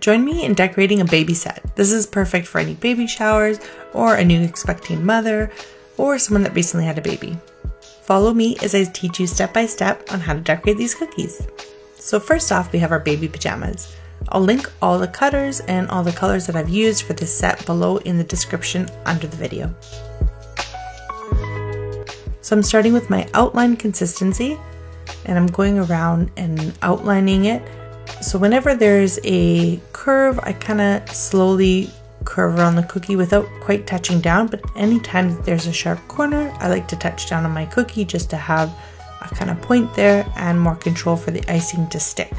Join me in decorating a baby set. This is perfect for any baby showers or a new expecting mother or someone that recently had a baby. Follow me as I teach you step by step on how to decorate these cookies. So first off, we have our baby pajamas. I'll link all the cutters and all the colors that I've used for this set below in the description under the video. So I'm starting with my outline consistency and I'm going around and outlining it. So whenever there's a curve, I kind of slowly curve around the cookie without quite touching down, but anytime that there's a sharp corner, I like to touch down on my cookie just to have a kind of point there and more control for the icing to stick.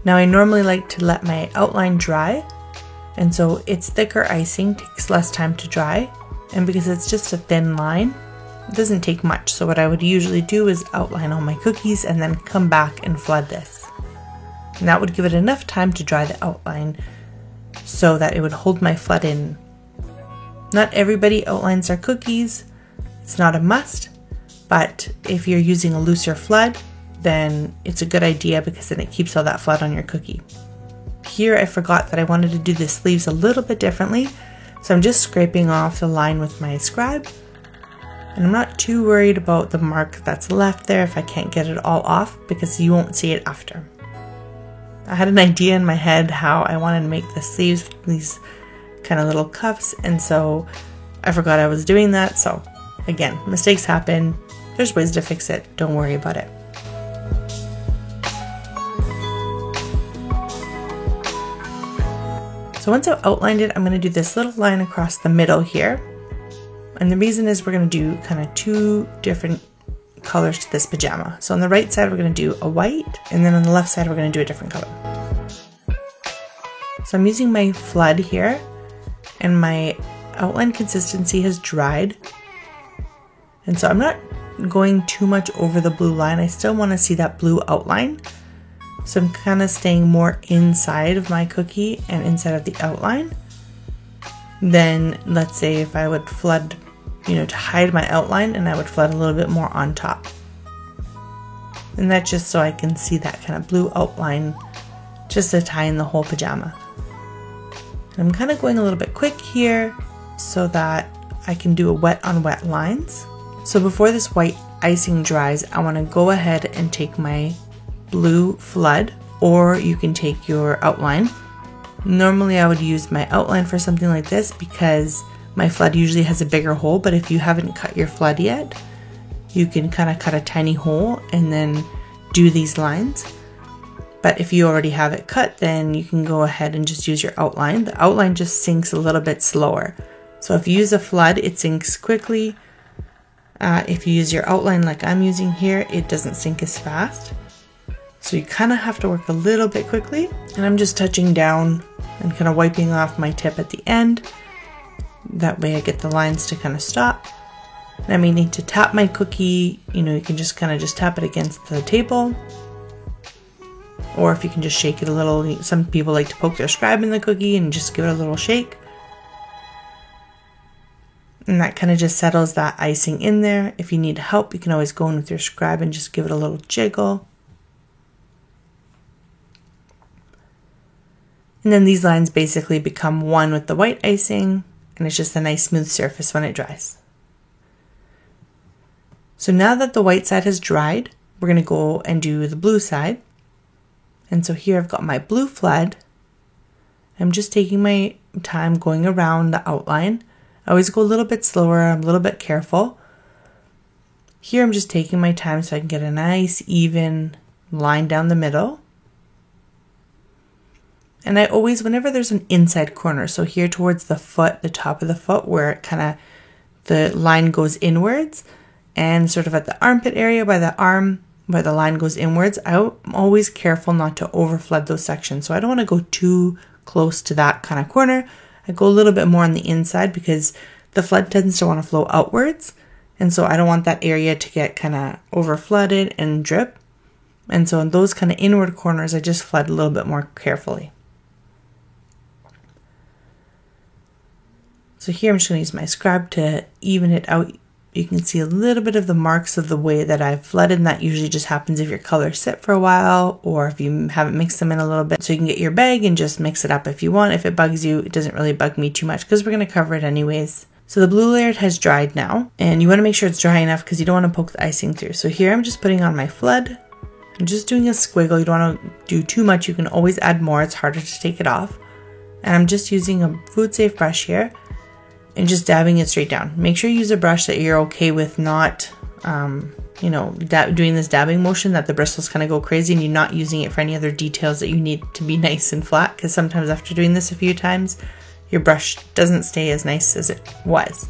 Now I normally like to let my outline dry, and so it's thicker icing, takes less time to dry, and because it's just a thin line, it doesn't take much. So what I would usually do is outline all my cookies and then come back and flood this. And that would give it enough time to dry the outline so that it would hold my flood in. Not everybody outlines their cookies. It's not a must, but if you're using a looser flood, then it's a good idea because then it keeps all that flood on your cookie. Here I forgot that I wanted to do the sleeves a little bit differently, so I'm just scraping off the line with my scribe. And I'm not too worried about the mark that's left there if I can't get it all off, because you won't see it after. I had an idea in my head how I wanted to make the sleeves with these kind of little cuffs, and so I forgot I was doing that. So again, mistakes happen. There's ways to fix it. Don't worry about it. So once I've outlined it, I'm going to do this little line across the middle here. And the reason is we're going to do kind of two different colors to this pajama. So on the right side, we're going to do a white, and then on the left side, we're going to do a different color. So I'm using my flood here, and my outline consistency has dried. And so I'm not going too much over the blue line. I still want to see that blue outline. So I'm kind of staying more inside of my cookie and inside of the outline. Then let's say if I would flood, to hide my outline, and I would flood a little bit more on top. And that's just so I can see that kind of blue outline just to tie in the whole pajama. And I'm kind of going a little bit quick here so that I can do a wet on wet lines. So before this white icing dries, I want to go ahead and take my blue flood, or you can take your outline. Normally I would use my outline for something like this because my flood usually has a bigger hole, but if you haven't cut your flood yet, you can kind of cut a tiny hole and then do these lines. But if you already have it cut, then you can go ahead and just use your outline. The outline just sinks a little bit slower. So if you use a flood, it sinks quickly. If you use your outline like I'm using here, it doesn't sink as fast. So you kind of have to work a little bit quickly. And I'm just touching down and kind of wiping off my tip at the end. That way I get the lines to kind of stop. And I may need to tap my cookie. You can just kind of just tap it against the table. Or if you can just shake it a little. Some people like to poke their scribe in the cookie and just give it a little shake. And that kind of just settles that icing in there. If you need help, you can always go in with your scribe and just give it a little jiggle. And then these lines basically become one with the white icing, and it's just a nice smooth surface when it dries. So now that the white side has dried, we're going to go and do the blue side. And so here I've got my blue flood. I'm just taking my time going around the outline. I always go a little bit slower, I'm a little bit careful. Here I'm just taking my time so I can get a nice even line down the middle. And I always, whenever there's an inside corner, so here towards the foot, the top of the foot, where it kind of, the line goes inwards, and sort of at the armpit area by the arm, where the line goes inwards, I'm always careful not to over flood those sections. So I don't want to go too close to that kind of corner. I go a little bit more on the inside because the flood tends to want to flow outwards. And so I don't want that area to get kind of over flooded and drip. And so in those kind of inward corners, I just flood a little bit more carefully. So here I'm just going to use my scribe to even it out You can see a little bit of the marks of the way that I've flooded, and that usually just happens if your colors sit for a while or if you haven't mixed them in a little bit. So you can get your bag and just mix it up if you want. If it bugs you, it doesn't really bug me too much because we're going to cover it anyways. So the blue layer has dried now, and you want to make sure it's dry enough because you don't want to poke the icing through. So here I'm just putting on my flood. I'm just doing a squiggle. You don't want to do too much. You can always add more. It's harder to take it off. And I'm just using a food safe brush here and just dabbing it straight down. Make sure you use a brush that you're okay with not, you know, doing this dabbing motion, that the bristles kind of go crazy and you're not using it for any other details that you need to be nice and flat, because sometimes after doing this a few times, your brush doesn't stay as nice as it was.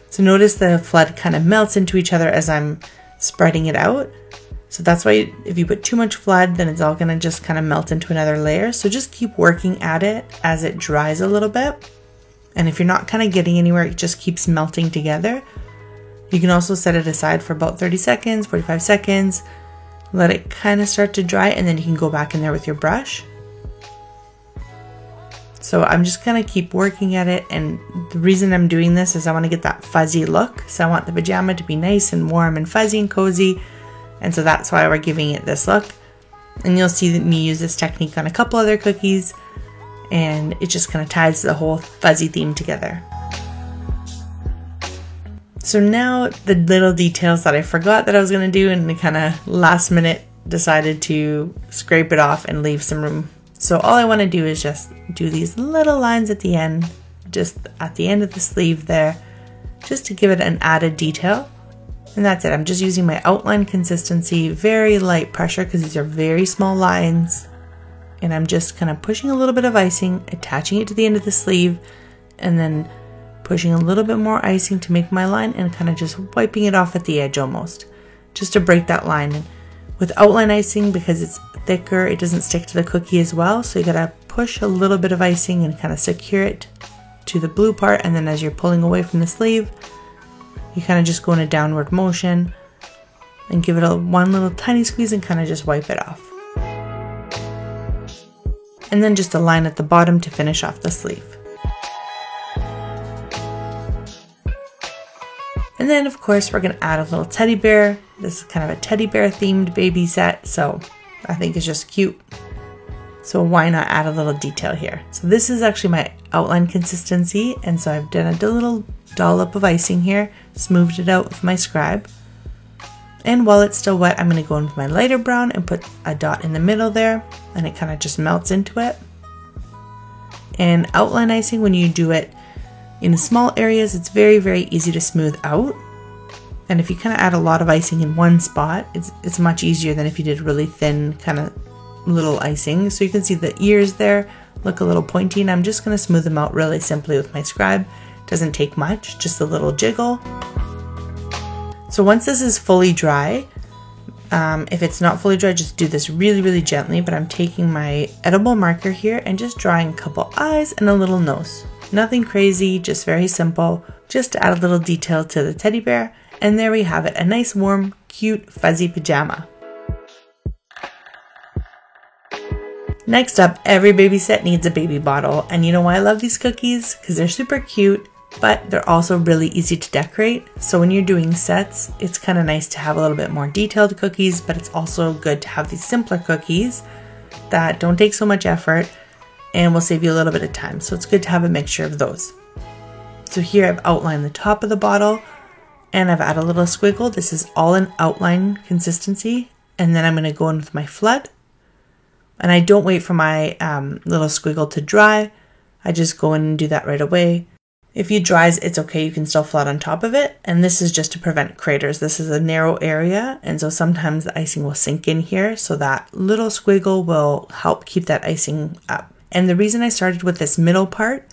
So notice the flood kind of melts into each other as I'm spreading it out. So that's why if you put too much flood, then it's all gonna just kind of melt into another layer. So just keep working at it as it dries a little bit. And if you're not kind of getting anywhere, it just keeps melting together. You can also set it aside for about 30 seconds, 45 seconds. Let it kind of start to dry, and then you can go back in there with your brush. So I'm just gonna keep working at it, and the reason I'm doing this is I want to get that fuzzy look. So I want the pajama to be nice and warm and fuzzy and cozy, and so that's why we're giving it this look. And you'll see that me use this technique on a couple other cookies, and it just kind of ties the whole fuzzy theme together. So now the little details that I forgot that I was going to do, and kind of last minute decided to scrape it off and leave some room. So all I want to do is just do these little lines at the end, just at the end of the sleeve there, just to give it an added detail. And that's it. I'm just using my outline consistency, very light pressure because these are very small lines. And I'm just kind of pushing a little bit of icing, attaching it to the end of the sleeve, and then pushing a little bit more icing to make my line, and kind of just wiping it off at the edge almost, just to break that line. And with outline icing, because it's thicker, it doesn't stick to the cookie as well, so you gotta push a little bit of icing and kind of secure it to the blue part, and then as you're pulling away from the sleeve, you kind of just go in a downward motion and give it one little tiny squeeze and kind of just wipe it off. And then just a line at the bottom to finish off the sleeve. And then of course we're going to add a little teddy bear. This is kind of a teddy bear themed baby set, so I think it's just cute. So why not add a little detail here? So this is actually my outline consistency, and so I've done a little dollop of icing here, smoothed it out with my scribe. And while it's still wet, I'm going to go in with my lighter brown and put a dot in the middle there, and it kind of just melts into it. And outline icing, when you do it in small areas, it's very, very easy to smooth out. And if you kind of add a lot of icing in one spot, it's much easier than if you did really thin kind of little icing. So you can see the ears there look a little pointy, and I'm just going to smooth them out really simply with my scribe. Doesn't take much, just a little jiggle. So once this is fully dry, if it's not fully dry, just do this really, really gently, but I'm taking my edible marker here and just drawing a couple eyes and a little nose. Nothing crazy, just very simple, just to add a little detail to the teddy bear. And there we have it, a nice, warm, cute, fuzzy pajama. Next up, every baby set needs a baby bottle. And you know why I love these cookies? Because they're super cute, but they're also really easy to decorate. So when you're doing sets, it's kind of nice to have a little bit more detailed cookies, but it's also good to have these simpler cookies that don't take so much effort and will save you a little bit of time. So it's good to have a mixture of those. So here I've outlined the top of the bottle and I've added a little squiggle. This is all in outline consistency. And then I'm going to go in with my flood. And I don't wait for my little squiggle to dry. I just go in and do that right away. If it dries, it's okay. You can still flood on top of it. And this is just to prevent craters. This is a narrow area. And so sometimes the icing will sink in here. So that little squiggle will help keep that icing up. And the reason I started with this middle part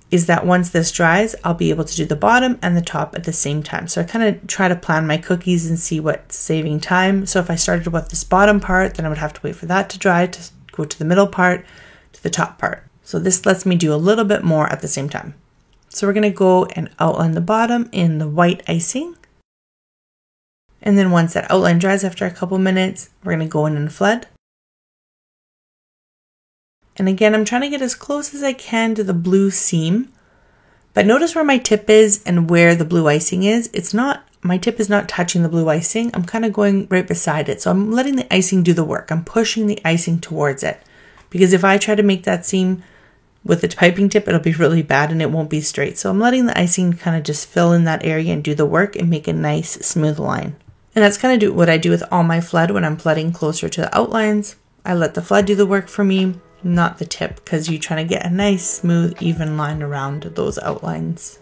is that once this dries, I'll be able to do the bottom and the top at the same time. So I kind of try to plan my cookies and see what's saving time. So if I started with this bottom part, then I would have to wait for that to dry to go to the middle part, to the top part. So this lets me do a little bit more at the same time. So we're gonna go and outline the bottom in the white icing. And then once that outline dries after a couple minutes, we're gonna go in and flood. And again, I'm trying to get as close as I can to the blue seam, But notice where my tip is and where the blue icing is. My tip is not touching the blue icing. I'm kind of going right beside it. So I'm letting the icing do the work. I'm pushing the icing towards it. Because if I try to make that seam with the piping tip, it'll be really bad and it won't be straight. So I'm letting the icing kind of just fill in that area and do the work and make a nice smooth line. And that's kind of what I do with all my flood when I'm flooding closer to the outlines. I let the flood do the work for me, not the tip, because you're trying to get a nice, smooth, even line around those outlines.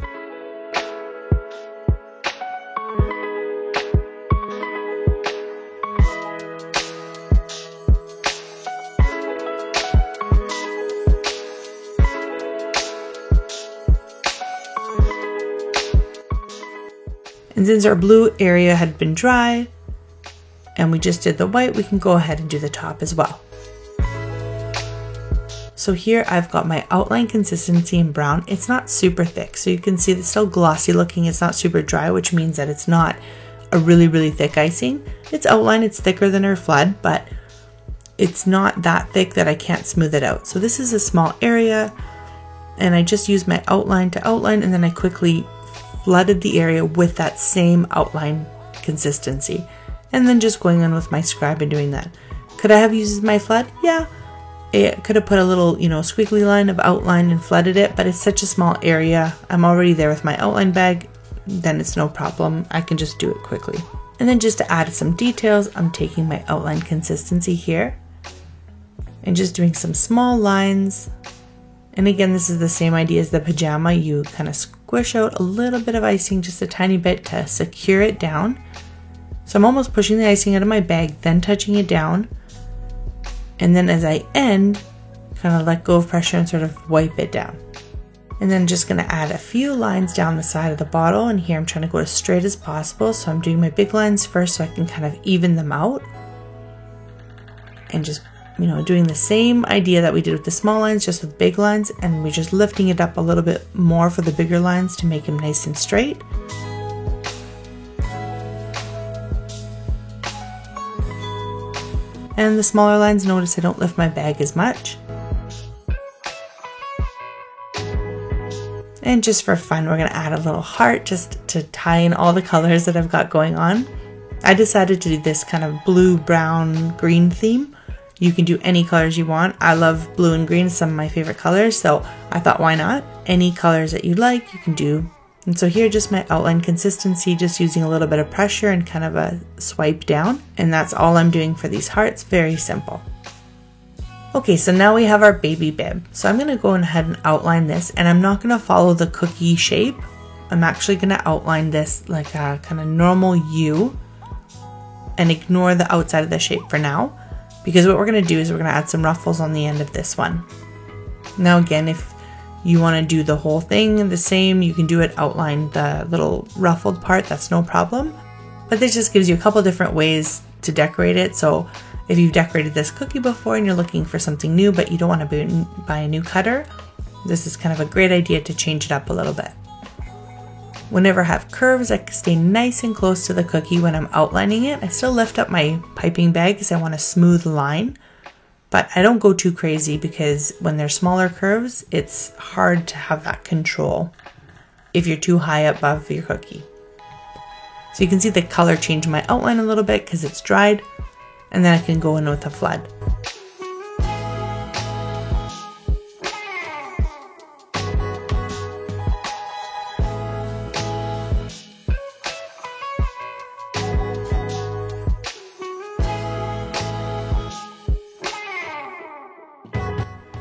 And since our blue area had been dry and we just did the white, we can go ahead and do the top as well. So here I've got my outline consistency in brown. It's not super thick, so you can see it's still glossy looking. It's not super dry, which means that it's not a really, really thick icing. It's outline, it's thicker than our flood, but it's not that thick that I can't smooth it out. So this is a small area, and I just used my outline to outline, and then I quickly flooded the area with that same outline consistency, and then just going in with my scribe and doing that. Could I have used my flood? Yeah, it could have put a little, squiggly line of outline and flooded it, but it's such a small area. I'm already there with my outline bag, then it's no problem. I can just do it quickly. And then just to add some details, I'm taking my outline consistency here and just doing some small lines. And again, this is the same idea as the pajama. You kind of squish out a little bit of icing, just a tiny bit, to secure it down. So I'm almost pushing the icing out of my bag, then touching it down. And then as I end, kind of let go of pressure and sort of wipe it down. And then just going to add a few lines down the side of the bottle. And here I'm trying to go as straight as possible. So I'm doing my big lines first so I can kind of even them out. And just doing the same idea that we did with the small lines, just with big lines, and we're just lifting it up a little bit more for the bigger lines to make them nice and straight. And the smaller lines, notice I don't lift my bag as much. And just for fun, we're going to add a little heart just to tie in all the colors that I've got going on. I decided to do this kind of blue, brown, green theme. You can do any colors you want. I love blue and green, some of my favorite colors, so I thought, why not? Any colors that you like, you can do. And so here, just my outline consistency, just using a little bit of pressure and kind of a swipe down. And that's all I'm doing for these hearts, very simple. Okay, so now we have our baby bib. So I'm gonna go ahead and outline this, and I'm not gonna follow the cookie shape. I'm actually gonna outline this like a kind of normal U and ignore the outside of the shape for now. Because what we're going to do is we're going to add some ruffles on the end of this one. Now again, if you want to do the whole thing the same, you can do it, outline the little ruffled part, that's no problem. But this just gives you a couple different ways to decorate it. So if you've decorated this cookie before and you're looking for something new but you don't want to buy a new cutter, this is kind of a great idea to change it up a little bit. Whenever I have curves, I stay nice and close to the cookie when I'm outlining it. I still lift up my piping bag because I want a smooth line, but I don't go too crazy because when they're smaller curves, it's hard to have that control if you're too high above your cookie. So you can see the color change my outline a little bit because it's dried, and then I can go in with a flood.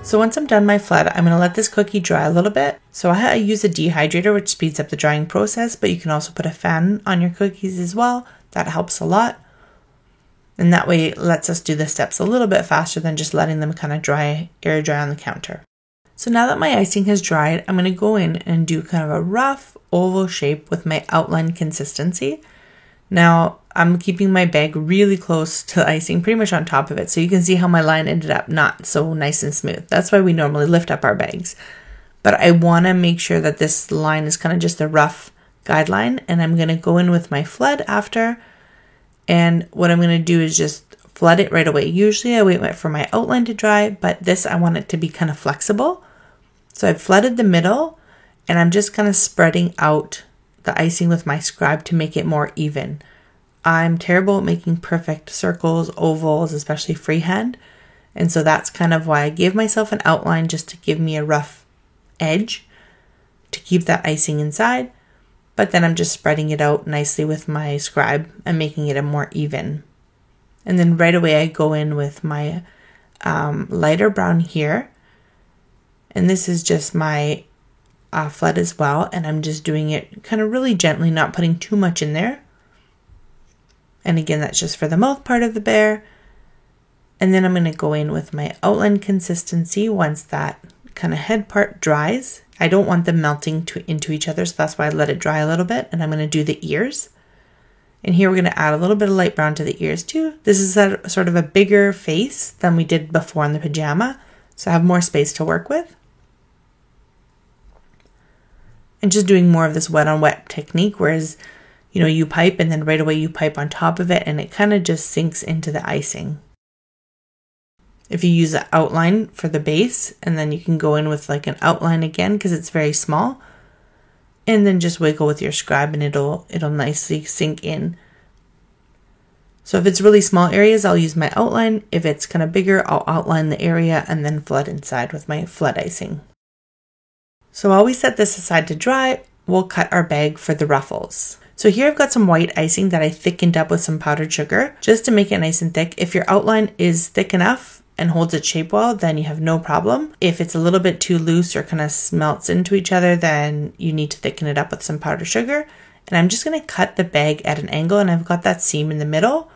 So once I'm done my flood, I'm going to let this cookie dry a little bit. So I use a dehydrator, which speeds up the drying process, but you can also put a fan on your cookies as well. That helps a lot. And that way it lets us do the steps a little bit faster than just letting them kind of air dry on the counter. So now that my icing has dried, I'm going to go in and do kind of a rough oval shape with my outline consistency. Now I'm keeping my bag really close to the icing, pretty much on top of it, so you can see how my line ended up not so nice and smooth. That's why we normally lift up our bags. But I want to make sure that this line is kind of just a rough guideline, and I'm going to go in with my flood after, and what I'm going to do is just flood it right away. Usually I wait for my outline to dry, but this I want it to be kind of flexible. So I've flooded the middle, And I'm just kind of spreading out the icing with my scribe to make it more even. I'm terrible at making perfect circles, ovals, especially freehand. And so that's kind of why I gave myself an outline, just to give me a rough edge to keep that icing inside. But then I'm just spreading it out nicely with my scribe and making it a more even. And then right away I go in with my lighter brown here. And this is just my flood as well. And I'm just doing it kind of really gently, not putting too much in there. And again, that's just for the mouth part of the bear. And then I'm going to go in with my outline consistency once that kind of head part dries. I don't want them melting into each other, so that's why I let it dry a little bit. And I'm going to do the ears. And here we're going to add a little bit of light brown to the ears too. This is sort of a bigger face than we did before in the pajama, so I have more space to work with. And just doing more of this wet on wet technique, whereas, you know, you pipe and then right away you pipe on top of it and it kind of just sinks into the icing. If you use an outline for the base, and then you can go in with like an outline again because it's very small, and then just wiggle with your scribe and it'll nicely sink in. So if it's really small areas, I'll use my outline. If it's kind of bigger, I'll outline the area and then flood inside with my flood icing. So while we set this aside to dry, we'll cut our bag for the ruffles. So here I've got some white icing that I thickened up with some powdered sugar just to make it nice and thick. If your outline is thick enough and holds its shape well, then you have no problem. If it's a little bit too loose or kind of melts into each other, then you need to thicken it up with some powdered sugar. And I'm just going to cut the bag at an angle, and I've got that seam in the middle.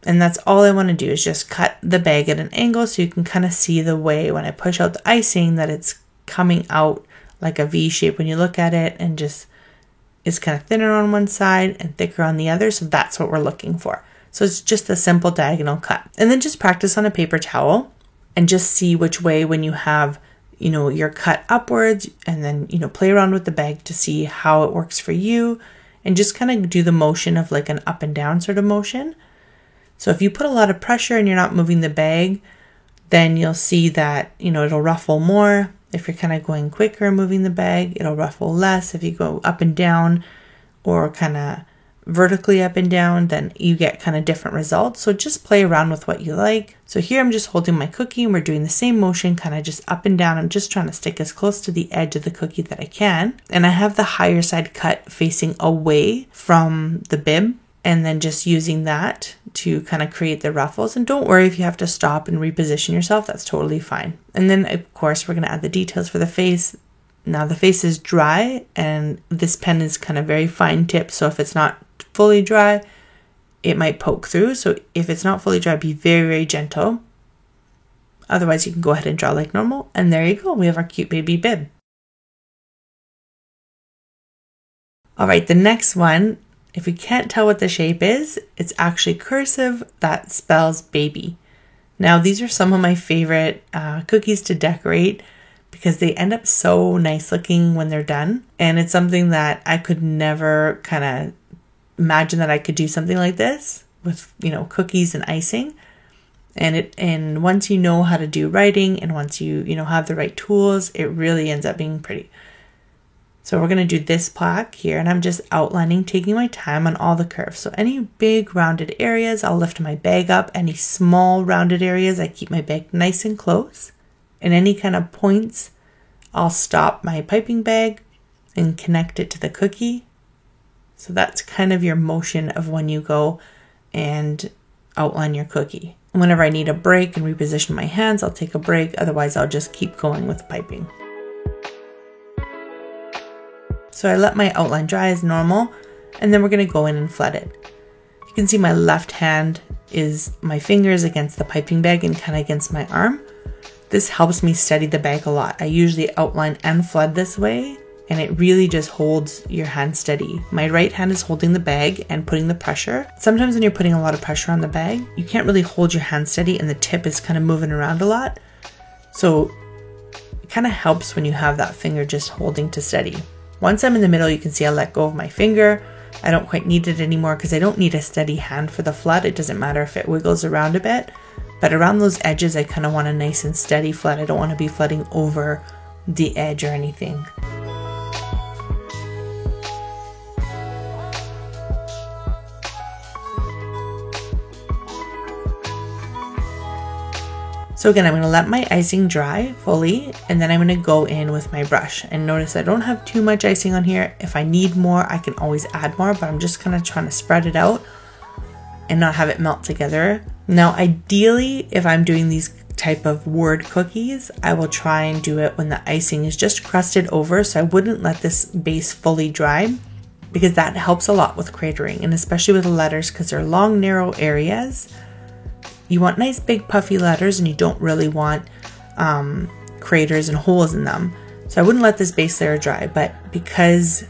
And that's all I want to do, is just cut the bag at an angle so you can kind of see the way when I push out the icing that it's coming out like a V shape when you look at it, and just is kind of thinner on one side and thicker on the other. So that's what we're looking for. So it's just a simple diagonal cut. And then just practice on a paper towel and just see which way, when you have, you know, your cut upwards, and then, you know, play around with the bag to see how it works for you, and just kind of do the motion of like an up and down sort of motion. So if you put a lot of pressure and you're not moving the bag, then you'll see that, you know, it'll ruffle more. If you're kind of going quicker moving the bag, it'll ruffle less. If you go up and down or kind of vertically up and down, then you get kind of different results. So just play around with what you like. So here I'm just holding my cookie and we're doing the same motion, kind of just up and down. I'm just trying to stick as close to the edge of the cookie that I can. And I have the higher side cut facing away from the bib, and then just using that to kind of create the ruffles. And don't worry if you have to stop and reposition yourself, that's totally fine. And then of course we're going to add the details for the face. Now the face is dry, and this pen is kind of very fine tip, so if it's not fully dry, it might poke through. So if it's not fully dry, be very, very gentle. Otherwise you can go ahead and draw like normal. And there you go, we have our cute baby bib. All right, the next one, if you can't tell what the shape is, it's actually cursive that spells baby. Now these are some of my favorite cookies to decorate, because they end up so nice looking when they're done. And it's something that I could never kind of imagine that I could do something like this with, you know, cookies and icing. And once you know how to do writing, and once you know, have the right tools, it really ends up being pretty. So we're going to do this plaque here, and I'm just outlining, taking my time on all the curves. So any big rounded areas, I'll lift my bag up. Any small rounded areas, I keep my bag nice and close. And any kind of points, I'll stop my piping bag and connect it to the cookie. So that's kind of your motion of when you go and outline your cookie. And whenever I need a break and reposition my hands, I'll take a break. Otherwise, I'll just keep going with piping. So I let my outline dry as normal, and then we're going to go in and flood it. You can see my left hand is my fingers against the piping bag and kind of against my arm. This helps me steady the bag a lot. I usually outline and flood this way, and it really just holds your hand steady. My right hand is holding the bag and putting the pressure. Sometimes when you're putting a lot of pressure on the bag, you can't really hold your hand steady, and the tip is kind of moving around a lot. So it kind of helps when you have that finger just holding to steady. Once I'm in the middle, you can see I let go of my finger. I don't quite need it anymore because I don't need a steady hand for the flood. It doesn't matter if it wiggles around a bit, but around those edges, I kind of want a nice and steady flood. I don't want to be flooding over the edge or anything. So again, I'm going to let my icing dry fully, and then I'm going to go in with my brush. And notice I don't have too much icing on here. If I need more, I can always add more, but I'm just kind of trying to spread it out and not have it melt together. Now, ideally, if I'm doing these type of word cookies, I will try and do it when the icing is just crusted over, so I wouldn't let this base fully dry, because that helps a lot with cratering, and especially with the letters, because they're long, narrow areas. You want nice, big, puffy letters, and you don't really want craters and holes in them. So I wouldn't let this base layer dry, but because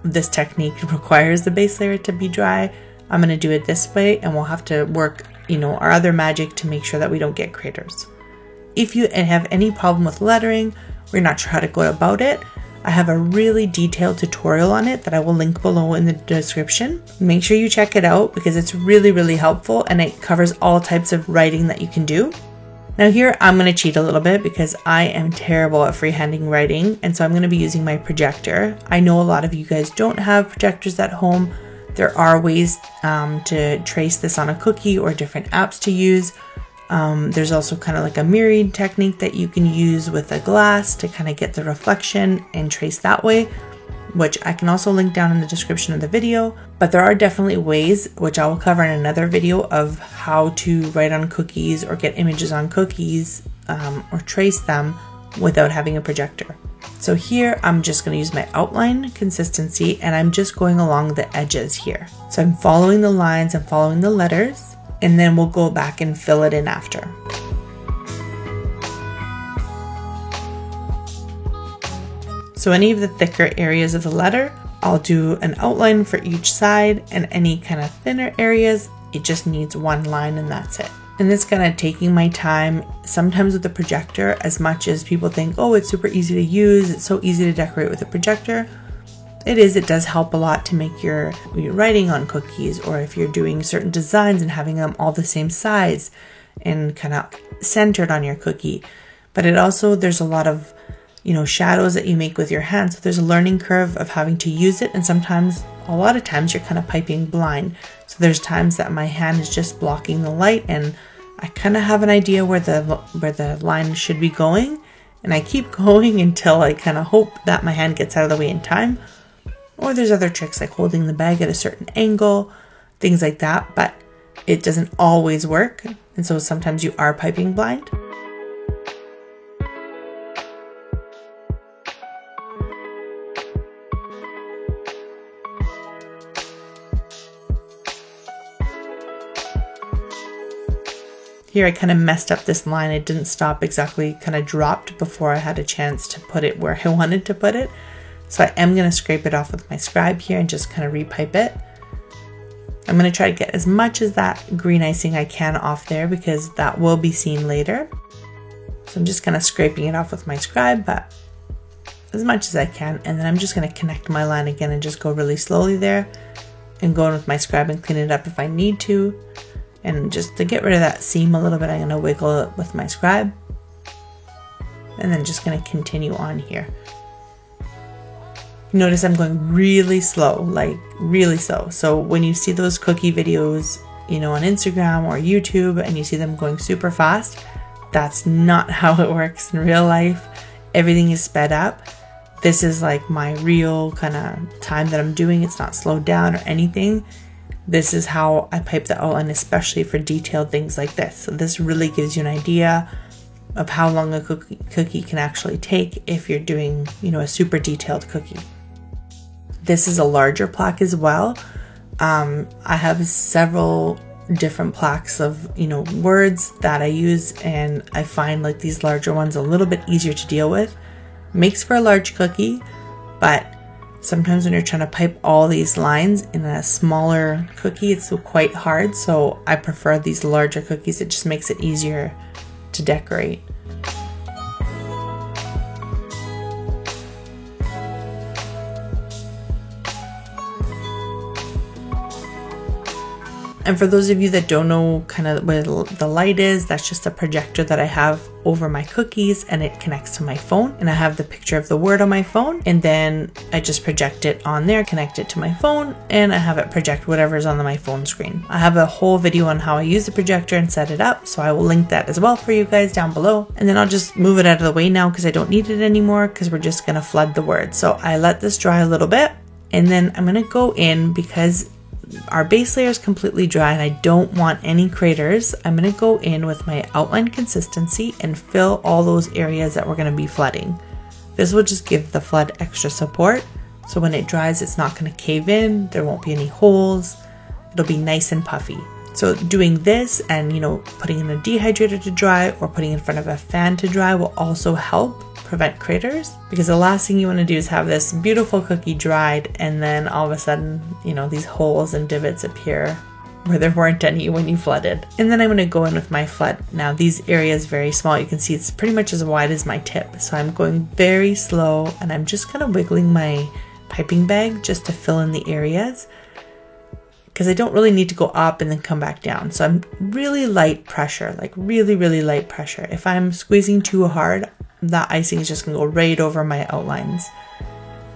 this technique requires the base layer to be dry, I'm going to do it this way, and we'll have to work, our other magic to make sure that we don't get craters. If you have any problem with lettering, or you're not sure how to go about it, I have a really detailed tutorial on it that I will link below in the description. Make sure you check it out because it's really, really helpful, and it covers all types of writing that you can do. Now here, I'm going to cheat a little bit because I am terrible at freehanding writing, and so I'm going to be using my projector. I know a lot of you guys don't have projectors at home. There are ways to trace this on a cookie or different apps to use. There's also kind of like a mirroring technique that you can use with a glass to kind of get the reflection and trace that way, which I can also link down in the description of the video. But there are definitely ways, which I will cover in another video, of how to write on cookies or get images on cookies or trace them without having a projector. So here I'm just going to use my outline consistency, and I'm just going along the edges here. So I'm following the lines, I'm following the letters, and then we'll go back and fill it in after. So any of the thicker areas of the letter, I'll do an outline for each side, and any kind of thinner areas, it just needs one line and that's it. And this kind of taking my time, sometimes with the projector, as much as people think, oh, it's super easy to use, it's so easy to decorate with a projector. It does help a lot to make your writing on cookies, or if you're doing certain designs and having them all the same size and kind of centered on your cookie. But there's a lot of, shadows that you make with your hands. So there's a learning curve of having to use it. And sometimes, a lot of times, you're kind of piping blind. So there's times that my hand is just blocking the light, and I kind of have an idea where the line should be going. And I keep going until I kind of hope that my hand gets out of the way in time. Or there's other tricks like holding the bag at a certain angle, things like that, but it doesn't always work. And so sometimes you are piping blind. Here I kind of messed up this line. It didn't stop exactly, kind of dropped before I had a chance to put it where I wanted to put it. So I am going to scrape it off with my scribe here and just kind of repipe it. I'm going to try to get as much as that green icing I can off there, because that will be seen later. So I'm just kind of scraping it off with my scribe, but as much as I can. And then I'm just going to connect my line again and just go really slowly there, and go in with my scribe and clean it up if I need to. And just to get rid of that seam a little bit, I'm going to wiggle it with my scribe. And then just going to continue on here. Notice I'm going really slow, like really slow. So when you see those cookie videos, on Instagram or YouTube, and you see them going super fast, that's not how it works in real life. Everything is sped up. This is like my real kind of time that I'm doing. It's not slowed down or anything. This is how I pipe the outline, especially for detailed things like this. So this really gives you an idea of how long a cookie can actually take if you're doing, a super detailed cookie. This is a larger plaque as well. I have several different plaques of, words that I use, and I find like these larger ones a little bit easier to deal with. Makes for a large cookie, but sometimes when you're trying to pipe all these lines in a smaller cookie, it's quite hard. So I prefer these larger cookies. It just makes it easier to decorate. And for those of you that don't know kind of where the light is, that's just a projector that I have over my cookies, and it connects to my phone, and I have the picture of the word on my phone, and then I just project it on there, connect it to my phone, and I have it project whatever's on my phone screen. I have a whole video on how I use the projector and set it up, so I will link that as well for you guys down below. And then I'll just move it out of the way now because I don't need it anymore, because we're just going to flood the word. So I let this dry a little bit, and then I'm going to go in because our base layer is completely dry and I don't want any craters. I'm going to go in with my outline consistency and fill all those areas that we're going to be flooding. This will just give the flood extra support, so when it dries it's not going to cave in, there won't be any holes, it'll be nice and puffy. So doing this and, you know, putting in a dehydrator to dry or putting in front of a fan to dry will also help prevent craters, because the last thing you want to do is have this beautiful cookie dried and then all of a sudden, you know, these holes and divots appear where there weren't any when you flooded. And then I'm going to go in with my flood. Now these areas very small, you can see it's pretty much as wide as my tip, so I'm going very slow and I'm just kind of wiggling my piping bag just to fill in the areas, because I don't really need to go up and then come back down. So I'm really light pressure, like really light pressure. If I'm squeezing too hard, that icing is just gonna go right over my outlines.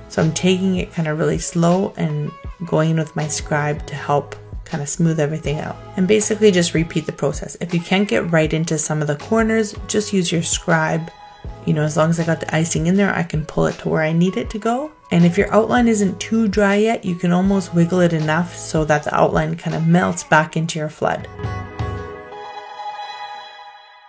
So I'm taking it kind of really slow and going in with my scribe to help kind of smooth everything out. And basically just repeat the process. If you can't get right into some of the corners, just use your scribe. You know, as long as I got the icing in there, I can pull it to where I need it to go. And if your outline isn't too dry yet, you can almost wiggle it enough so that the outline kind of melts back into your flood.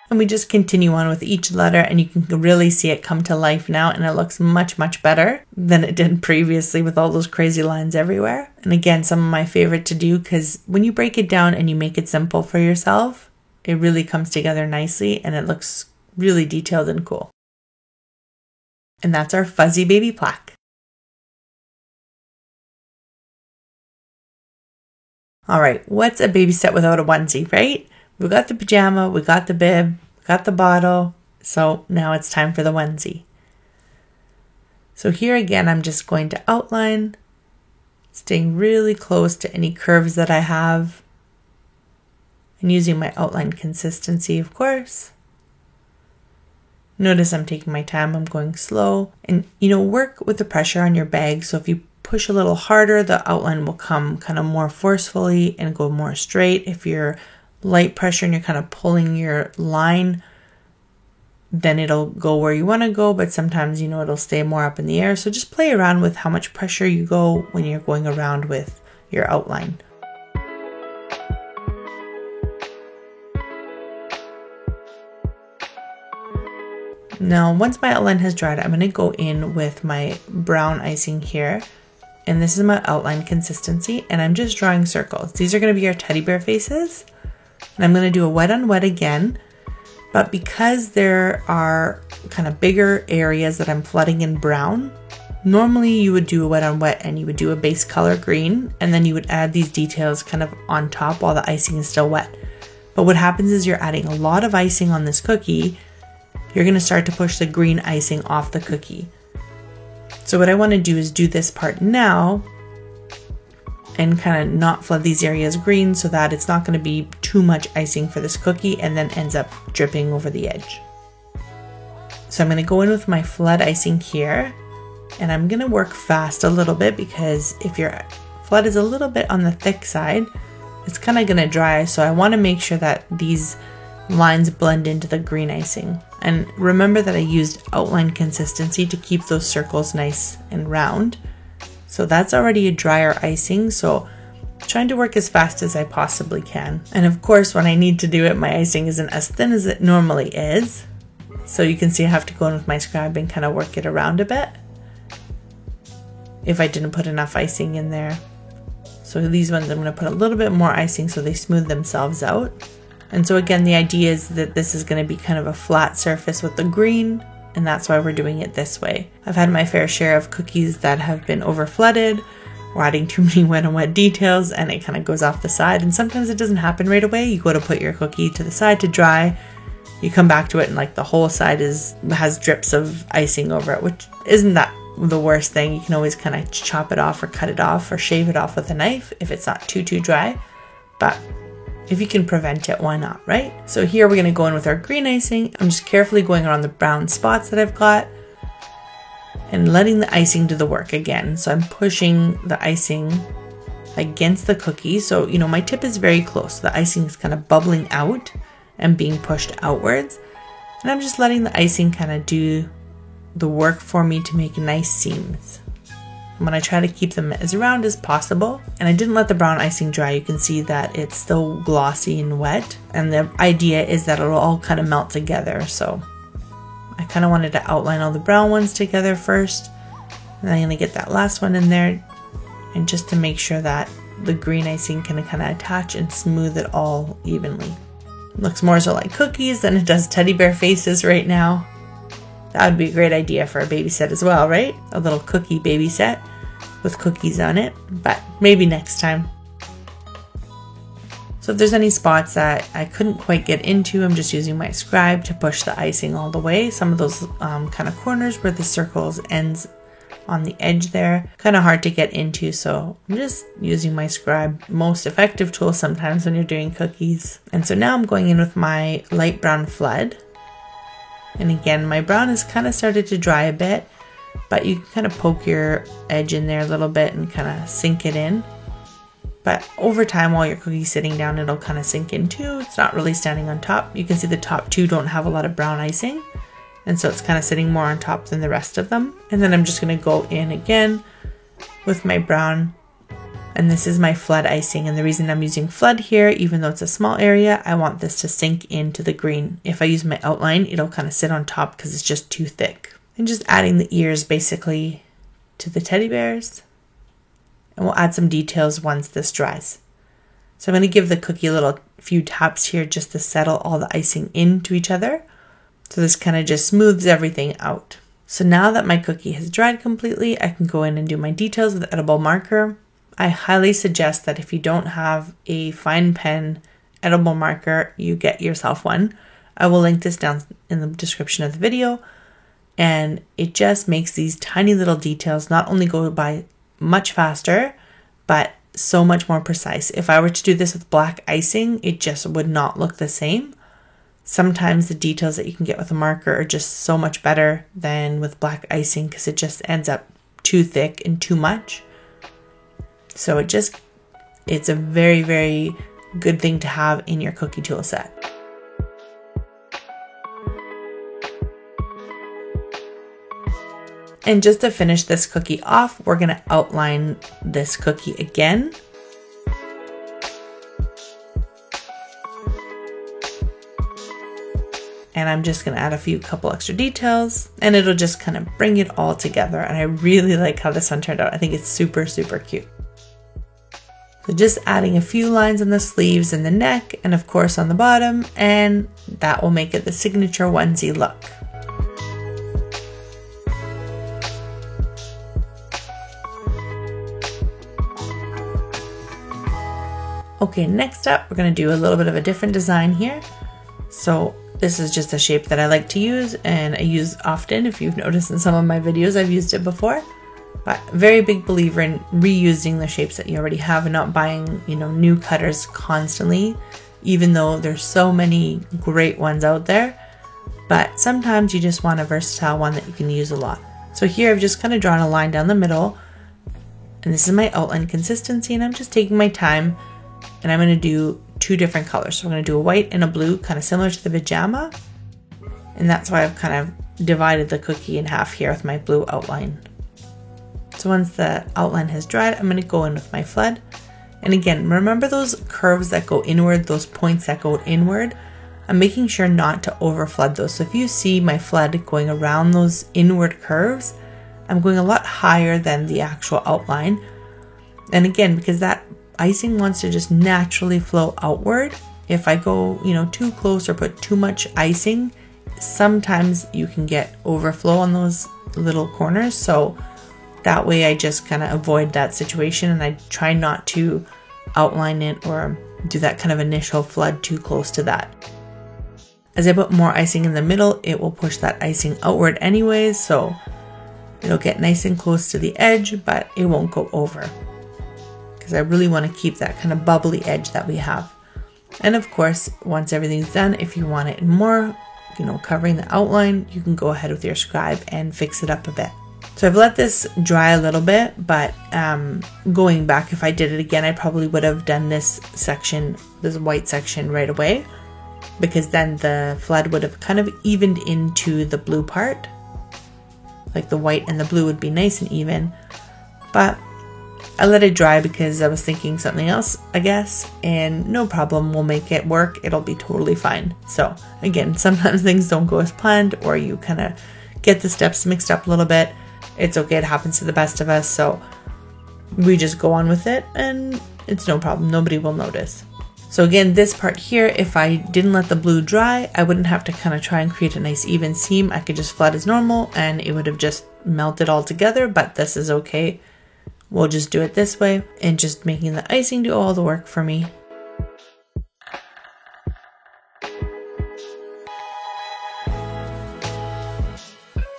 And we just continue on with each letter, and you can really see it come to life now, and it looks much better than it did previously with all those crazy lines everywhere. And again, some of my favorite to do, because when you break it down and you make it simple for yourself, it really comes together nicely and it looks really detailed and cool. And that's our fuzzy baby plaque. All right, what's a baby step without a onesie, right? We got the pajama, we got the bib, we got the bottle, so now it's time for the onesie. So here again, I'm just going to outline, staying really close to any curves that I have, and using my outline consistency, of course. Notice I'm taking my time, I'm going slow, and you know, work with the pressure on your bag. So if you push a little harder, the outline will come kind of more forcefully and go more straight. If you're light pressure and you're kind of pulling your line, then it'll go where you want to go, but sometimes, you know, it'll stay more up in the air. So just play around with how much pressure you go when you're going around with your outline. Now, once my outline has dried, I'm going to go in with my brown icing here. And this is my outline consistency, and I'm just drawing circles. These are going to be our teddy bear faces. And I'm going to do a wet on wet again, but because there are kind of bigger areas that I'm flooding in brown, normally you would do a wet on wet and you would do a base color green, and then you would add these details kind of on top while the icing is still wet. But what happens is you're adding a lot of icing on this cookie, you're going to start to push the green icing off the cookie. So what I want to do is do this part now and kind of not flood these areas green so that it's not going to be too much icing for this cookie and then ends up dripping over the edge. So I'm going to go in with my flood icing here, and I'm going to work fast a little bit, because if your flood is a little bit on the thick side, it's kind of going to dry. So I want to make sure that these lines blend into the green icing. And remember that I used outline consistency to keep those circles nice and round. So that's already a drier icing, so I'm trying to work as fast as I possibly can. And of course, when I need to do it, my icing isn't as thin as it normally is. So you can see I have to go in with my scribe and kind of work it around a bit if I didn't put enough icing in there. So these ones I'm going to put a little bit more icing so they smooth themselves out. And so again, the idea is that this is going to be kind of a flat surface with the green, and that's why we're doing it this way. I've had my fair share of cookies that have been over flooded or adding too many wet on wet details, and it kind of goes off the side. And sometimes it doesn't happen right away. You go to put your cookie to the side to dry, you come back to it and like the whole side has drips of icing over it, which isn't that the worst thing. You can always kind of chop it off or cut it off or shave it off with a knife if it's not too dry. but if you can prevent it, why not, right? So here we're gonna go in with our green icing. I'm just carefully going around the brown spots that I've got and letting the icing do the work again. So I'm pushing the icing against the cookie. So, you know, my tip is very close. The icing is kind of bubbling out and being pushed outwards. And I'm just letting the icing kind of do the work for me to make nice seams. I'm going to try to keep them as round as possible. And I didn't let the brown icing dry. You can see that it's still glossy and wet. And the idea is that it'll all kind of melt together. So I kind of wanted to outline all the brown ones together first. And then I'm going to get that last one in there. And just to make sure that the green icing can kind of attach and smooth it all evenly. It looks more so like cookies than it does teddy bear faces right now. That would be a great idea for a baby set as well, right? A little cookie baby set with cookies on it, but maybe next time. So if there's any spots that I couldn't quite get into, I'm just using my scribe to push the icing all the way. Some of those kind of corners where the circles ends on the edge there, kind of hard to get into, so I'm just using my scribe, most effective tool sometimes when you're doing cookies. And so now I'm going in with my light brown flood. And again, my brown has kind of started to dry a bit, but you can kind of poke your edge in there a little bit and kind of sink it in. But over time, while your cookie's sitting down, it'll kind of sink in too. It's not really standing on top. You can see the top two don't have a lot of brown icing, and so it's kind of sitting more on top than the rest of them. And then I'm just going to go in again with my brown, and this is my flood icing. And the reason I'm using flood here, even though it's a small area, I want this to sink into the green. If I use my outline, it'll kind of sit on top because it's just too thick. And just adding the ears basically to the teddy bears. And we'll add some details once this dries. So I'm going to give the cookie a little few taps here just to settle all the icing into each other. So this kind of just smooths everything out. So now that my cookie has dried completely, I can go in and do my details with edible marker. I highly suggest that if you don't have a fine pen edible marker, you get yourself one. I will link this down in the description of the video. And it just makes these tiny little details not only go by much faster, but so much more precise. If I were to do this with black icing, it just would not look the same. Sometimes the details that you can get with a marker are just so much better than with black icing because it just ends up too thick and too much. So it's a very, very good thing to have in your cookie tool set. And just to finish this cookie off, we're going to outline this cookie again. And I'm just going to add a couple extra details, and it'll just kind of bring it all together. And I really like how this one turned out. I think it's super, super cute. So just adding a few lines on the sleeves and the neck, and of course on the bottom, and that will make it the signature onesie look. Okay, next up, we're going to do a little bit of a different design here. So this is just a shape that I like to use, and I use often. If you've noticed in some of my videos, I've used it before. But very big believer in reusing the shapes that you already have and not buying, new cutters constantly, even though there's so many great ones out there. But sometimes you just want a versatile one that you can use a lot. So here I've just kind of drawn a line down the middle, and this is my outline consistency, and I'm just taking my time. And I'm going to do two different colors. So I'm going to do a white and a blue, kind of similar to the pajama. And that's why I've kind of divided the cookie in half here with my blue outline. So once the outline has dried, I'm going to go in with my flood. And again, remember those curves that go inward, those points that go inward? I'm making sure not to over flood those. So if you see my flood going around those inward curves, I'm going a lot higher than the actual outline. And again, because that icing wants to just naturally flow outward. If I go, too close or put too much icing, sometimes you can get overflow on those little corners. So that way I just kind of avoid that situation, and I try not to outline it or do that kind of initial flood too close to that. As I put more icing in the middle, it will push that icing outward anyways, so it'll get nice and close to the edge, but it won't go over. because I really want to keep that kind of bubbly edge that we have. And of course, once everything's done, if you want it more, you know, covering the outline, you can go ahead with your scribe and fix it up a bit. So I've let this dry a little bit, but going back, if I did it again, I probably would have done this section, this white section right away, because then the flood would have kind of evened into the blue part. Like the white and the blue would be nice and even, but I let it dry because I was thinking something else, I guess, and no problem, we'll make it work. It'll be totally fine. So again, sometimes things don't go as planned, or you kind of get the steps mixed up a little bit. It's okay, it happens to the best of us. So we just go on with it and it's no problem. Nobody will notice. So again, this part here, if I didn't let the blue dry, I wouldn't have to kind of try and create a nice even seam. I could just flood as normal and it would have just melted all together, but this is okay. We'll just do it this way and just making the icing do all the work for me.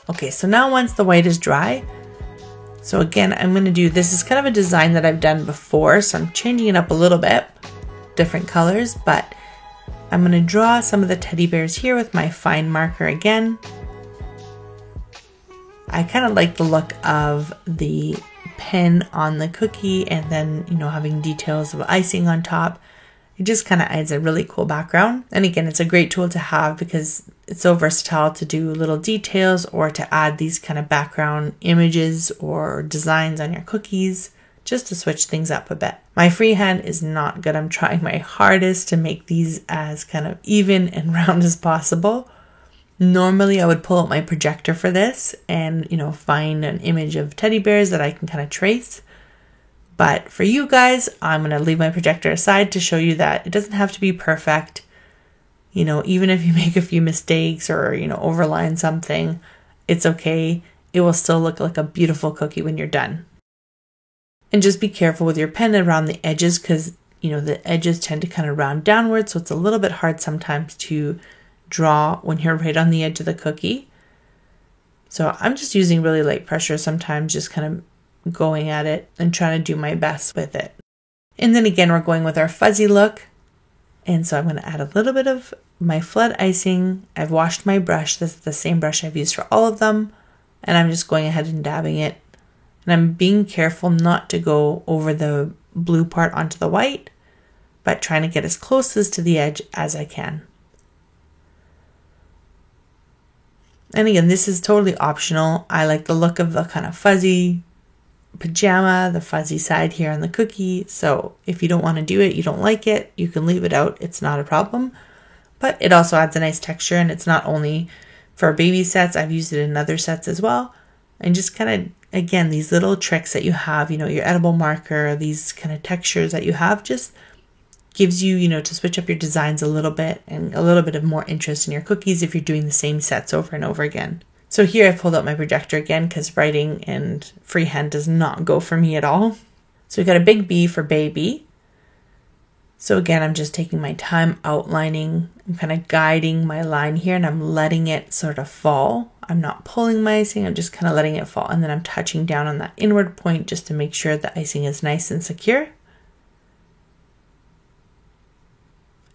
Okay, so now once the white is dry, so again, I'm going to do, this is kind of a design that I've done before, so I'm changing it up a little bit, different colors, but I'm going to draw some of the teddy bears here with my fine marker again. I kind of like the look of the pen on the cookie and then, you know, having details of icing on top. It just kind of adds a really cool background. And again, it's a great tool to have because it's so versatile to do little details or to add these kind of background images or designs on your cookies, just to switch things up a bit. My freehand is not good. I'm trying my hardest to make these as kind of even and round as possible. Normally I would pull out my projector for this and, you know, find an image of teddy bears that I can kind of trace. But for you guys, I'm going to leave my projector aside to show you that it doesn't have to be perfect. You know, even if you make a few mistakes or, you know, overline something, it's okay. It will still look like a beautiful cookie when you're done. And just be careful with your pen around the edges because, you know, the edges tend to kind of round downwards. So it's a little bit hard sometimes to draw when you're right on the edge of the cookie. So I'm just using really light pressure sometimes, just kind of going at it and trying to do my best with it. And then again, we're going with our fuzzy look. And so I'm going to add a little bit of my flood icing. I've washed my brush. This is the same brush I've used for all of them. And I'm just going ahead and dabbing it. And I'm being careful not to go over the blue part onto the white, but trying to get as close to the edge as I can. And again, this is totally optional. I like the look of the kind of fuzzy pajama, the fuzzy side here on the cookie. So if you don't want to do it, you don't like it, you can leave it out. It's not a problem. But it also adds a nice texture, and it's not only for baby sets. I've used it in other sets as well. And just kind of, again, these little tricks that you have, you know, your edible marker, these kind of textures that you have just gives you, you know, to switch up your designs a little bit and a little bit of more interest in your cookies if you're doing the same sets over and over again. So here I've pulled out my projector again because writing and freehand does not go for me at all. So we got a big B for baby. So again, I'm just taking my time outlining. I'm kind of guiding my line here and I'm letting it sort of fall. I'm not pulling my icing, I'm just kind of letting it fall. And then I'm touching down on that inward point just to make sure the icing is nice and secure.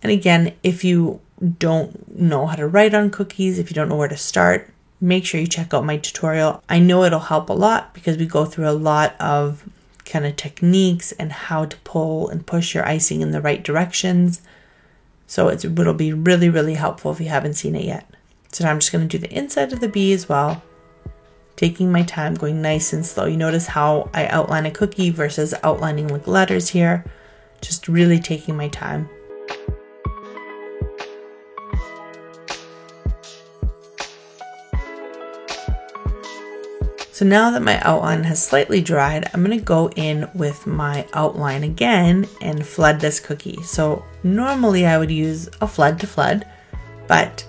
And again, if you don't know how to write on cookies, if you don't know where to start, make sure you check out my tutorial. I know it'll help a lot because we go through a lot of kind of techniques and how to pull and push your icing in the right directions. So it'll be really, really helpful if you haven't seen it yet. So now I'm just going to do the inside of the bee as well, taking my time, going nice and slow. You notice how I outline a cookie versus outlining like letters here, just really taking my time. So now that my outline has slightly dried, I'm going to go in with my outline again and flood this cookie. So normally I would use a flood to flood, but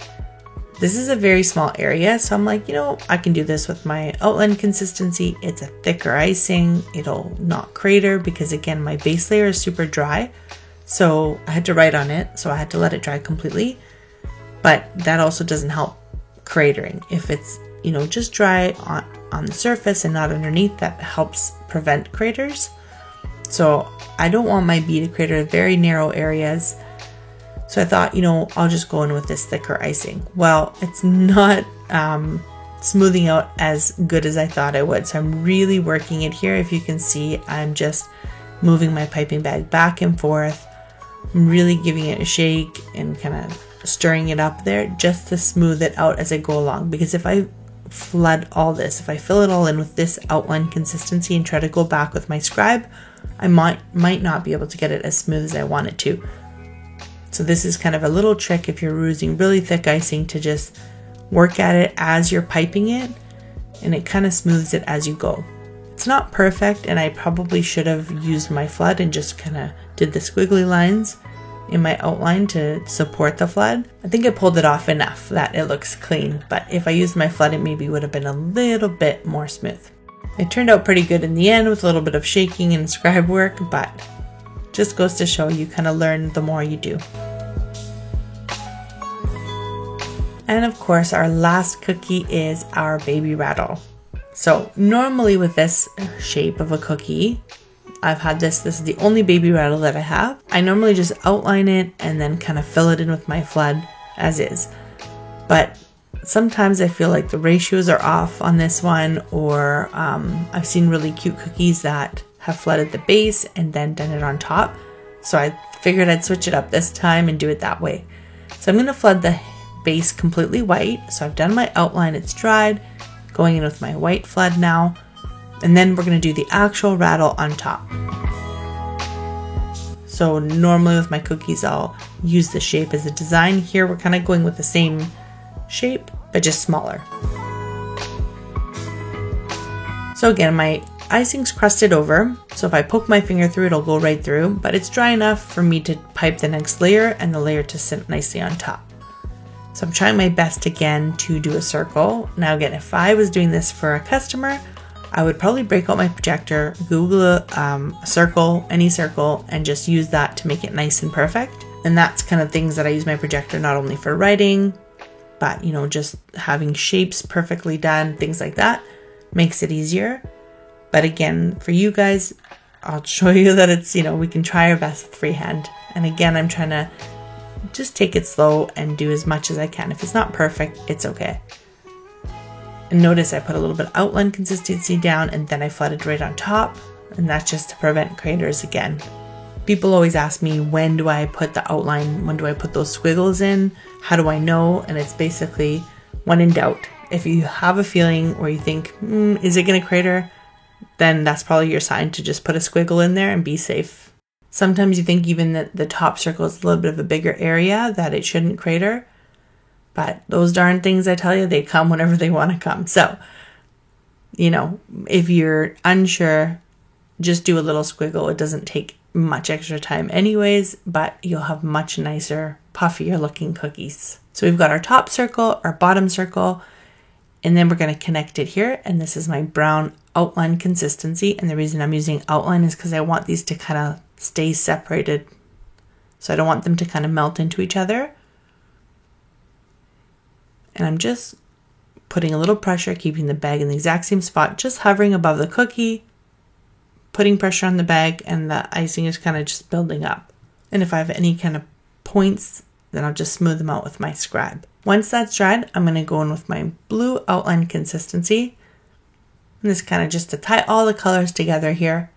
this is a very small area. So I'm like, you know, I can do this with my outline consistency. It's a thicker icing. It'll not crater because again, my base layer is super dry. So I had to write on it. So I had to let it dry completely, but that also doesn't help cratering. If it's, you know, just dry on the surface and not underneath, that helps prevent craters. So I don't want my bee to crater very narrow areas. So I thought, you know, I'll just go in with this thicker icing. Well, it's not smoothing out as good as I thought it would. So I'm really working it here. If you can see, I'm just moving my piping bag back and forth. I'm really giving it a shake and kind of stirring it up there just to smooth it out as I go along. Because if I flood all this, if I fill it all in with this outline consistency and try to go back with my scribe, I might not be able to get it as smooth as I want it to. So this is kind of a little trick if you're using really thick icing, to just work at it as you're piping it, and it kind of smooths it as you go. It's not perfect, and I probably should have used my flood and just kind of did the squiggly lines in my outline to support the flood. I think I pulled it off enough that it looks clean, but if I used my flood, it maybe would have been a little bit more smooth. It turned out pretty good in the end with a little bit of shaking and scribe work, but just goes to show you kind of learn the more you do. And of course, our last cookie is our baby rattle. So normally with this shape of a cookie, I've had this is the only baby rattle that I have. I normally just outline it and then kind of fill it in with my flood as is. But sometimes I feel like the ratios are off on this one, or I've seen really cute cookies that have flooded the base and then done it on top. So I figured I'd switch it up this time and do it that way. So I'm going to flood the base completely white. So I've done my outline, it's dried, going in with my white flood now. And then we're going to do the actual rattle on top. So normally with my cookies, I'll use the shape as a design. Here we're kind of going with the same shape, but just smaller. So again, my icing's crusted over. So if I poke my finger through, it'll go right through, but it's dry enough for me to pipe the next layer and the layer to sit nicely on top. So I'm trying my best again to do a circle. Now again, if I was doing this for a customer, I would probably break out my projector, Google a circle, any circle, and just use that to make it nice and perfect. And that's kind of things that I use my projector not only for writing, but you know, just having shapes perfectly done, things like that makes it easier. But again, for you guys, I'll show you that it's, you know, we can try our best with freehand. And again, I'm trying to just take it slow and do as much as I can. If it's not perfect, it's okay. And notice I put a little bit of outline consistency down and then I flooded right on top. And that's just to prevent craters again. People always ask me, when do I put the outline? When do I put those squiggles in? How do I know? And it's basically when in doubt. If you have a feeling where you think, is it going to crater? Then that's probably your sign to just put a squiggle in there and be safe. Sometimes you think even that the top circle is a little bit of a bigger area, that it shouldn't crater. But those darn things, I tell you, they come whenever they want to come. So, you know, if you're unsure, just do a little squiggle. It doesn't take much extra time anyways, but you'll have much nicer, puffier looking cookies. So we've got our top circle, our bottom circle, and then we're going to connect it here. And this is my brown outline consistency. And the reason I'm using outline is because I want these to kind of stay separated. So I don't want them to kind of melt into each other. And I'm just putting a little pressure, keeping the bag in the exact same spot, just hovering above the cookie, putting pressure on the bag, and the icing is kind of just building up. And if I have any kind of points, then I'll just smooth them out with my scribe. Once that's dried, I'm going to go in with my blue outline consistency. And this kind of just to tie all the colors together here.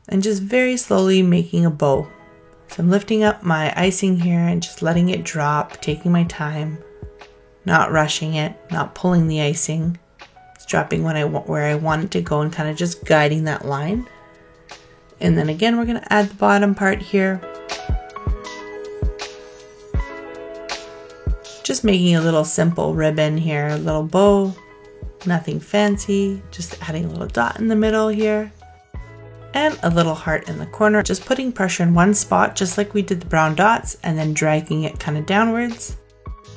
And just very slowly making a bow. So I'm lifting up my icing here and just letting it drop, taking my time. Not rushing it, not pulling the icing. It's dropping when where I want it to go and kind of just guiding that line. And then again, we're going to add the bottom part here. Just making a little simple ribbon here, a little bow, nothing fancy. Just adding a little dot in the middle here. And a little heart in the corner. Just putting pressure in one spot, just like we did the brown dots, and then dragging it kind of downwards.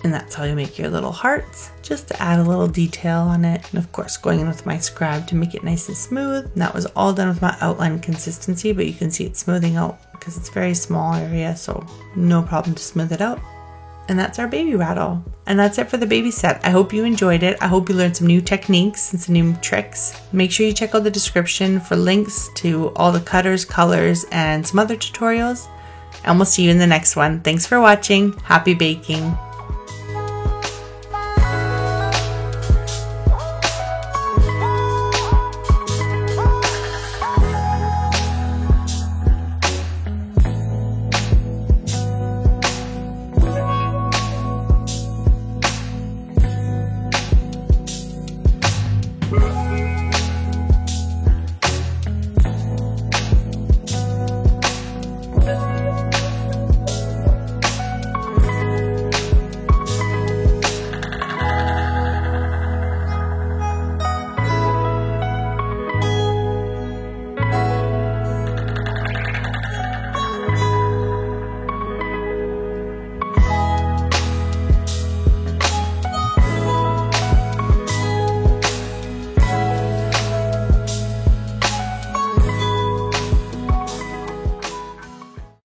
And that's how you make your little hearts, just to add a little detail on it. And of course, going in with my scribe to make it nice and smooth. And that was all done with my outline consistency, but you can see it's smoothing out because it's a very small area, so no problem to smooth it out. And that's our baby rattle. And that's it for the baby set. I hope you enjoyed it. I hope you learned some new techniques and some new tricks. Make sure you check out the description for links to all the cutters, colors, and some other tutorials. And we'll see you in the next one. Thanks for watching. Happy baking.